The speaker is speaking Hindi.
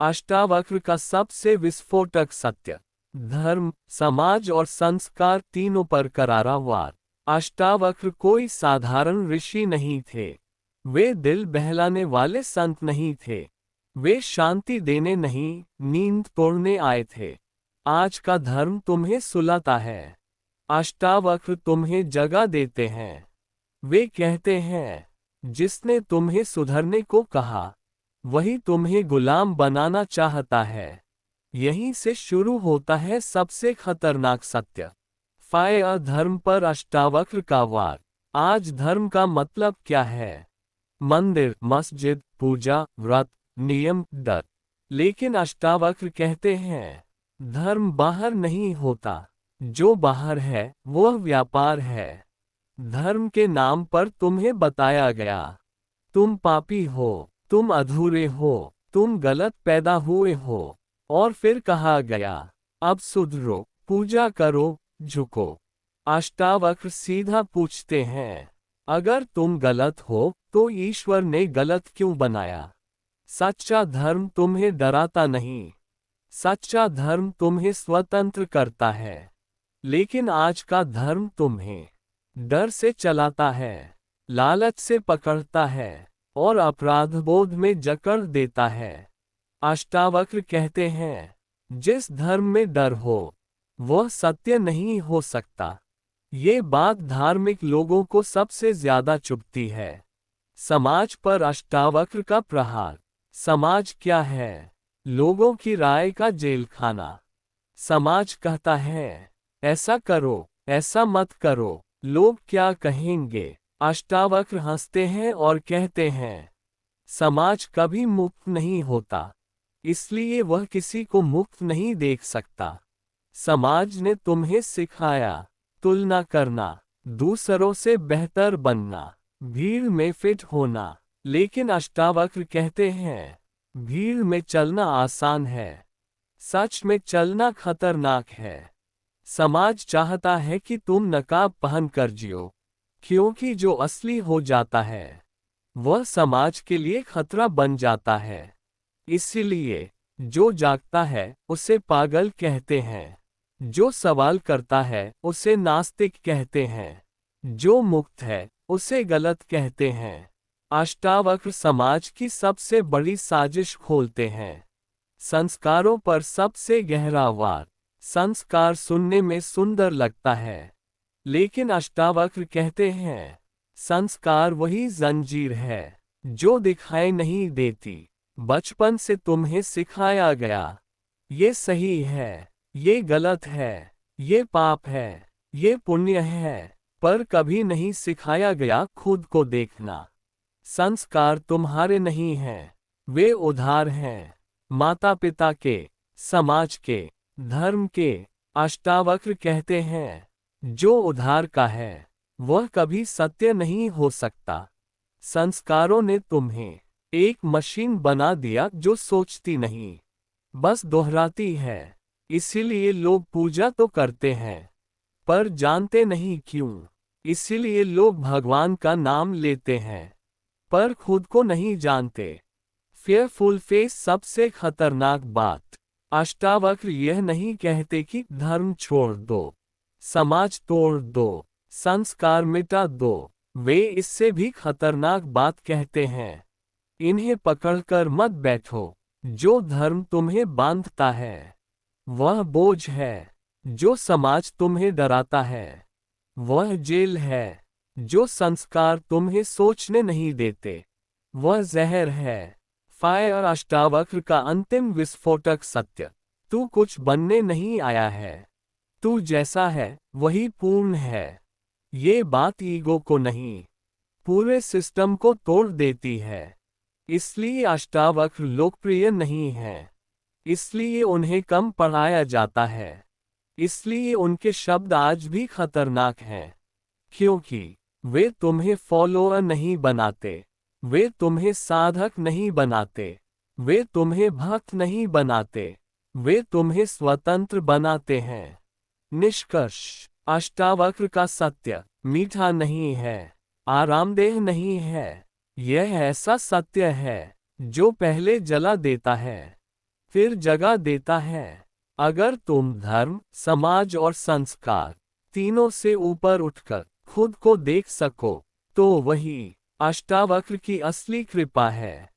अष्टावक्र का सबसे विस्फोटक सत्य। धर्म, समाज और संस्कार तीनों पर करारा वार। अष्टावक्र कोई साधारण ऋषि नहीं थे। वे दिल बहलाने वाले संत नहीं थे। वे शांति देने नहीं, नींद तोड़ने आए थे। आज का धर्म तुम्हें सुलाता है, अष्टावक्र तुम्हें जगा देते हैं। वे कहते हैं, जिसने तुम्हें सुधरने को कहा वही तुम्हें गुलाम बनाना चाहता है। यहीं से शुरू होता है सबसे खतरनाक सत्य। फाय धर्म पर अष्टावक्र का वार। आज धर्म का मतलब क्या है? मंदिर, मस्जिद, पूजा, व्रत, नियम, डर। लेकिन अष्टावक्र कहते हैं, धर्म बाहर नहीं होता, जो बाहर है वह व्यापार है। धर्म के नाम पर तुम्हें बताया गया, तुम पापी हो, तुम अधूरे हो, तुम गलत पैदा हुए हो। और फिर कहा गया, अब सुधरो, पूजा करो, झुको। अष्टावक्र सीधा पूछते हैं, अगर तुम गलत हो तो ईश्वर ने गलत क्यों बनाया? सच्चा धर्म तुम्हें डराता नहीं, सच्चा धर्म तुम्हें स्वतंत्र करता है। लेकिन आज का धर्म तुम्हें डर से चलाता है, लालच से पकड़ता है और अपराधबोध में जकड़ देता है। अष्टावक्र कहते हैं, जिस धर्म में डर हो वह सत्य नहीं हो सकता। ये बात धार्मिक लोगों को सबसे ज्यादा चुभती है। समाज पर अष्टावक्र का प्रहार। समाज क्या है? लोगों की राय का जेल खाना। समाज कहता है, ऐसा करो, ऐसा मत करो, लोग क्या कहेंगे? अष्टावक्र हंसते हैं और कहते हैं, समाज कभी मुक्त नहीं होता, इसलिए वह किसी को मुक्त नहीं देख सकता। समाज ने तुम्हें सिखाया तुलना करना, दूसरों से बेहतर बनना, भीड़ में फिट होना। लेकिन अष्टावक्र कहते हैं, भीड़ में चलना आसान है, सच में चलना खतरनाक है। समाज चाहता है कि तुम नकाब पहन कर जियो, क्योंकि जो असली हो जाता है वह समाज के लिए खतरा बन जाता है। इसीलिए जो जागता है उसे पागल कहते हैं, जो सवाल करता है उसे नास्तिक कहते हैं, जो मुक्त है उसे गलत कहते हैं। अष्टावक्र समाज की सबसे बड़ी साजिश खोलते हैं। संस्कारों पर सबसे गहरा वार। संस्कार सुनने में सुंदर लगता है, लेकिन अष्टावक्र कहते हैं, संस्कार वही जंजीर है जो दिखाई नहीं देती। बचपन से तुम्हें सिखाया गया, ये सही है, ये गलत है, ये पाप है, ये पुण्य है, पर कभी नहीं सिखाया गया खुद को देखना। संस्कार तुम्हारे नहीं हैं, वे उधार हैं, माता पिता के, समाज के, धर्म के। अष्टावक्र कहते हैं, जो उधार का है वह कभी सत्य नहीं हो सकता। संस्कारों ने तुम्हें एक मशीन बना दिया जो सोचती नहीं, बस दोहराती है। इसीलिए लोग पूजा तो करते हैं पर जानते नहीं क्यों। इसीलिए लोग भगवान का नाम लेते हैं पर खुद को नहीं जानते। फेयरफुल फेस सबसे खतरनाक बात। अष्टावक्र यह नहीं कहते कि धर्म छोड़ दो, समाज तोड़ दो, संस्कार मिटा दो। वे इससे भी खतरनाक बात कहते हैं, इन्हें पकड़कर मत बैठो। जो धर्म तुम्हें बांधता है वह बोझ है, जो समाज तुम्हें डराता है वह जेल है, जो संस्कार तुम्हें सोचने नहीं देते वह जहर है। फायर अष्टावक्र का अंतिम विस्फोटक सत्य। तू कुछ बनने नहीं आया है, तू जैसा है वही पूर्ण है। ये बात ईगो को नहीं, पूरे सिस्टम को तोड़ देती है। इसलिए अष्टावक्र लोकप्रिय नहीं है, इसलिए उन्हें कम पढ़ाया जाता है, इसलिए उनके शब्द आज भी खतरनाक हैं। क्योंकि वे तुम्हें फॉलोअर नहीं बनाते, वे तुम्हें साधक नहीं बनाते, वे तुम्हें भक्त नहीं बनाते, वे तुम्हें स्वतंत्र बनाते हैं। निष्कर्ष, अष्टावक्र का सत्य मीठा नहीं है, आरामदेह नहीं है। यह ऐसा सत्य है जो पहले जला देता है, फिर जगह देता है। अगर तुम धर्म, समाज और संस्कार तीनों से ऊपर उठकर खुद को देख सको, तो वही अष्टावक्र की असली कृपा है।